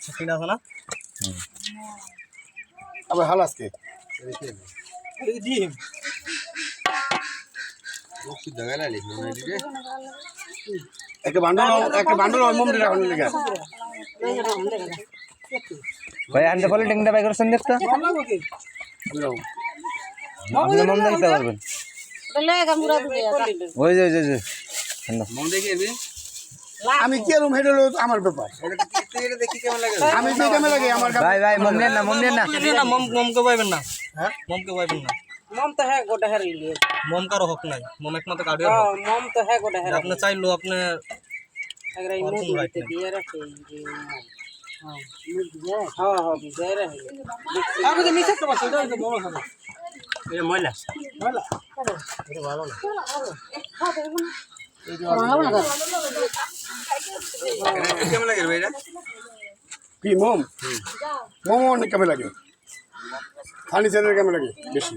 ঠিক আছে না আবার হাল আজকে ডিম একটা বান্ডল মন্দিরে রাখুন লেগে ভাই আনতে ফলে টেংটা বাই করছেন দেখতো আপনি মম দেখতে পারবেন ওই যে আমি কি রুম হেড হলো আমার ব্যাপার আমি যে কেমন লাগে আমার ভাই মম নেন না মম কে পাইবেন না হ্যাঁ মম কে পাইবেন না মম তো হ্যাঁ গোটা হারি লিয়ে মম কারো হক নাই মম একমাত্র কার্ডিয়ার হক মম তো হ্যাঁ গোটা হারি আপনি চাইলো আপনি अगर ये मुंह में दिया रखे ये हाँ हाँ बिजाय रहे আমি তো নিচে তো বসে এটা মম খাবে এই ময়লা এটা ভালো না কেমন লাগে ভাই এটা কি মম মম অনেক কেমন লাগে ফার্নিচারের কেমন লাগে বেশি